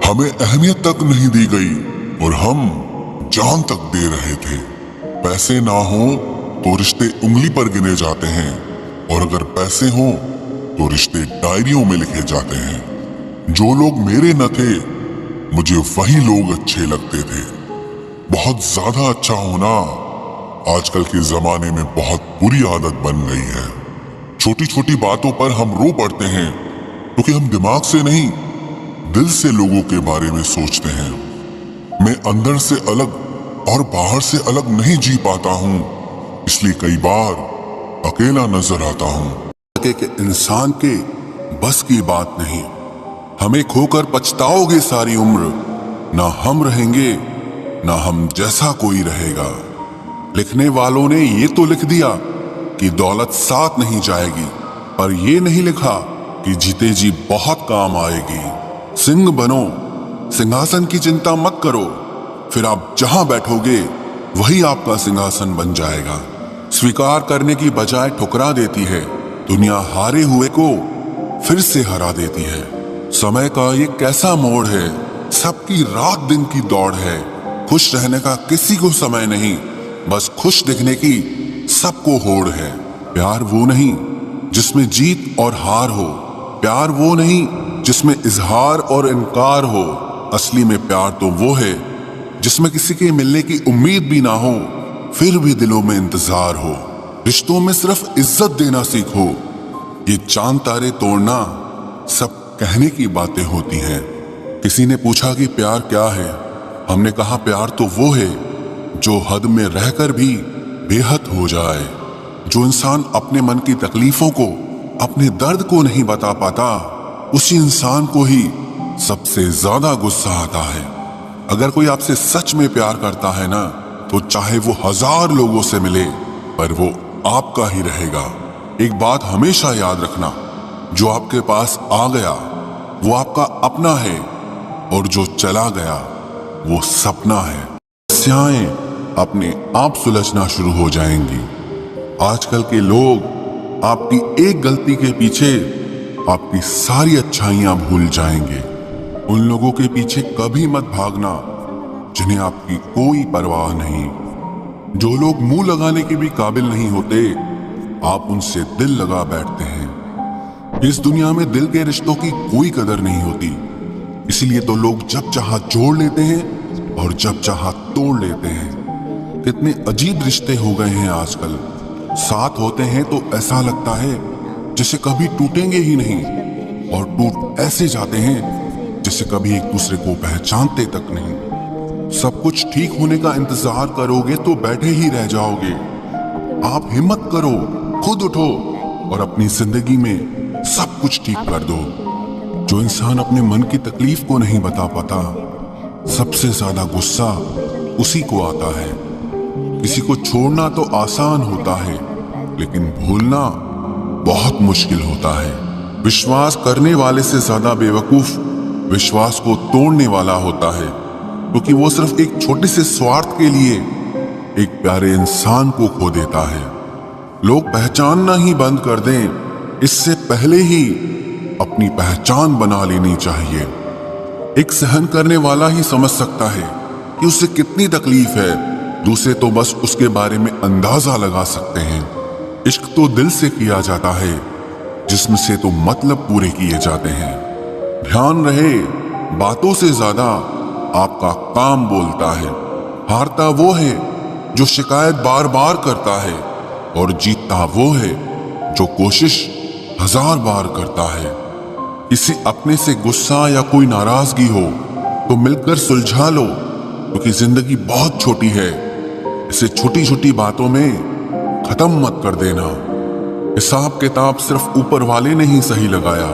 हमें अहमियत तक नहीं दी गई और हम जान तक दे रहे थे। पैसे ना हो तो रिश्ते उंगली पर गिने जाते हैं और अगर पैसे हो तो रिश्ते डायरियों में लिखे जाते हैं। जो लोग मेरे न थे मुझे वही लोग अच्छे लगते थे। बहुत ज्यादा अच्छा होना आजकल के जमाने में बहुत बुरी आदत बन गई है। छोटी छोटी बातों पर हम रो पड़ते हैं क्योंकि हम दिमाग से नहीं दिल से लोगों के बारे में सोचते हैं। मैं अंदर से अलग और बाहर से अलग नहीं जी पाता हूँ, इसलिए कई बार अकेला नजर आता हूँ। कि इंसान के बस की बात नहीं, हमें खोकर पछताओगे सारी उम्र। ना हम रहेंगे ना हम जैसा कोई रहेगा। लिखने वालों ने ये तो लिख दिया कि दौलत साथ नहीं जाएगी, पर ये नहीं लिखा कि जीते जी बहुत काम आएगी। सिंह बनो, सिंहासन की चिंता मत करो, फिर आप जहां बैठोगे वही आपका सिंहासन बन जाएगा। स्वीकार करने की बजाय ठुकरा देती है दुनिया, हारे हुए को फिर से हरा देती है। समय का ये कैसा मोड़ है, सबकी रात दिन की दौड़ है। खुश रहने का किसी को समय नहीं, बस खुश दिखने की सबको होड़ है। प्यार वो नहीं जिसमें जीत और हार हो, प्यार वो नहीं जिसमें इजहार और इनकार हो। असली में प्यार तो वो है जिसमें किसी के मिलने की उम्मीद भी ना हो, फिर भी दिलों में इंतजार हो। रिश्तों में सिर्फ इज्जत देना सीखो, ये चांद तारे तोड़ना सब कहने की बातें होती हैं। किसी ने पूछा कि प्यार क्या है, हमने कहा प्यार तो वो है जो हद में रहकर भी बेहद हो जाए। जो इंसान अपने मन की तकलीफों को, अपने दर्द को नहीं बता पाता, उसी इंसान को ही सबसे ज्यादा गुस्सा आता है। अगर कोई आपसे सच में प्यार करता है ना, तो चाहे वो 1000 लोगों से मिले पर वो आपका ही रहेगा। एक बात हमेशा याद रखना, जो आपके पास आ गया वो आपका अपना है और जो चला गया वो सपना है। समस्याएं अपने आप सुलझना शुरू हो जाएंगी। आजकल के लोग आपकी एक गलती के पीछे आपकी सारी अच्छाइयां भूल जाएंगे। उन लोगों के पीछे कभी मत भागना जिन्हें आपकी कोई परवाह नहीं। जो लोग मुंह लगाने के भी काबिल नहीं होते, आप उनसे दिल लगा बैठते हैं। इस दुनिया में दिल के रिश्तों की कोई कदर नहीं होती, इसलिए तो लोग जब चाहा जोड़ लेते हैं और जब चाहा तोड़ लेते हैं। कितने अजीब रिश्ते हो गए हैं आजकल। साथ होते हैं तो ऐसा लगता है जैसे कभी टूटेंगे ही नहीं, और टूट ऐसे जाते हैं जैसे कभी एक दूसरे को पहचानते तक नहीं। सब कुछ ठीक होने का इंतजार करोगे तो बैठे ही रह जाओगे। आप हिम्मत करो, खुद उठो और अपनी जिंदगी में सब कुछ ठीक कर दो। जो इंसान अपने मन की तकलीफ को नहीं बता पाता, सबसे ज्यादा गुस्सा उसी को आता है। किसी को छोड़ना तो आसान होता है, लेकिन भूलना बहुत मुश्किल होता है। विश्वास करने वाले से ज्यादा बेवकूफ विश्वास को तोड़ने वाला होता है, क्योंकि वो सिर्फ एक छोटे से स्वार्थ के लिए एक प्यारे इंसान को खो देता है। लोग पहचानना ही बंद कर दें, इससे पहले ही अपनी पहचान बना लेनी चाहिए। एक सहन करने वाला ही समझ सकता है कि उसे कितनी तकलीफ है, दूसरे तो बस उसके बारे में अंदाजा लगा सकते हैं। इश्क तो दिल से किया जाता है, जिस्म से तो मतलब पूरे किए जाते हैं। ध्यान रहे, बातों से ज्यादा आपका काम बोलता है। हारता वो है जो शिकायत बार बार करता है, और जीतता वो है जो कोशिश 1000 बार करता है। किसी अपने से गुस्सा या कोई नाराजगी हो तो मिलकर सुलझा लो, क्योंकि जिंदगी बहुत छोटी है। इसे छोटी छोटी बातों में खत्म मत कर देना। हिसाब किताब सिर्फ ऊपर वाले ने ही सही लगाया,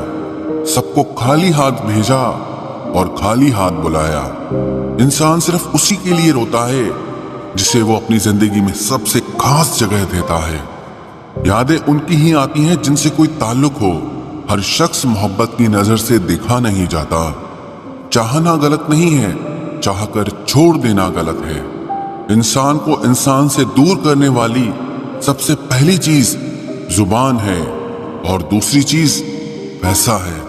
सबको खाली हाथ भेजा और खाली हाथ बुलाया। इंसान सिर्फ उसी के लिए रोता है जिसे वो अपनी जिंदगी में सबसे खास जगह देता है। यादें उनकी ही आती हैं जिनसे कोई ताल्लुक हो। हर शख्स मोहब्बत की नजर से देखा नहीं जाता। चाहना गलत नहीं है, चाहकर छोड़ देना गलत है। इंसान को इंसान से दूर करने वाली सबसे पहली चीज जुबान है और दूसरी चीज पैसा है।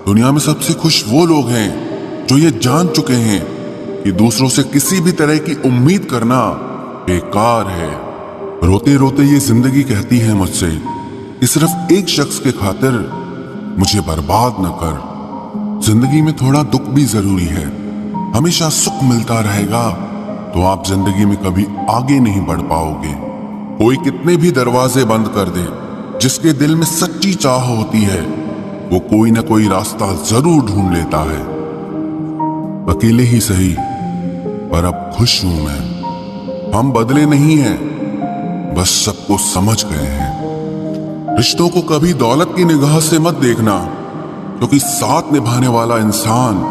दुनिया में सबसे खुश वो लोग हैं जो ये जान चुके हैं कि दूसरों से किसी भी तरह की उम्मीद करना बेकार है। रोते रोते ये जिंदगी कहती है मुझसे कि सिर्फ एक शख्स के खातिर मुझे बर्बाद न कर। जिंदगी में थोड़ा दुख भी जरूरी है। हमेशा सुख मिलता रहेगा तो आप जिंदगी में कभी आगे नहीं बढ़ पाओगे। कोई कितने भी दरवाजे बंद कर दे, जिसके दिल में सच्ची चाह होती है वो कोई ना कोई रास्ता जरूर ढूंढ लेता है। अकेले ही सही, पर अब खुश हूं मैं। हम बदले नहीं हैं, बस सबको समझ गए हैं। रिश्तों को कभी दौलत की निगाह से मत देखना, क्योंकि साथ निभाने वाला इंसान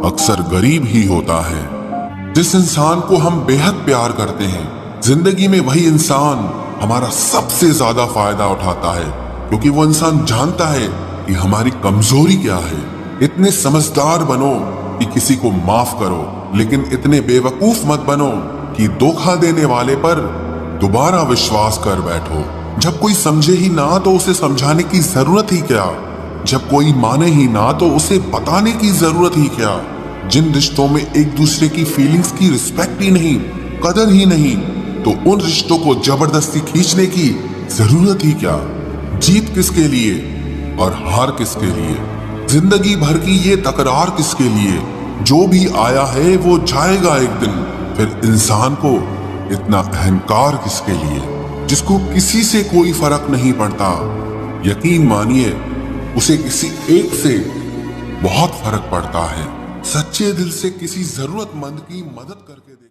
अक्सर गरीब ही होता है। जिस इंसान को हम बेहद प्यार करते हैं, जिंदगी में वही इंसान हमारा सबसे ज्यादा फायदा उठाता है, क्योंकि वो इंसान जानता है कि हमारी कमजोरी क्या है। इतने समझदार बनो कि किसी को माफ करो, लेकिन इतने बेवकूफ मत बनो कि धोखा देने वाले पर दोबारा विश्वास कर बैठो। जब कोई समझे ही ना तो उसे समझाने की जरूरत ही क्या। जब कोई माने ही ना तो उसे बताने की जरूरत ही क्या। जिन रिश्तों में एक दूसरे की फीलिंग्स की रिस्पेक्ट ही नहीं, कदर ही नहीं, तो उन रिश्तों को जबरदस्ती खींचने की जरूरत ही क्या। जीत किसके लिए और हार किसके लिए, जिंदगी भर की ये तकरार किसके लिए। जो भी आया है वो जाएगा एक दिन, फिर इंसान को इतना अहंकार किसके लिए, जिसको किसी से कोई फर्क नहीं पड़ता। यकीन मानिए उसे किसी एक से बहुत फर्क पड़ता है। सच्चे दिल से किसी जरूरतमंद की मदद करके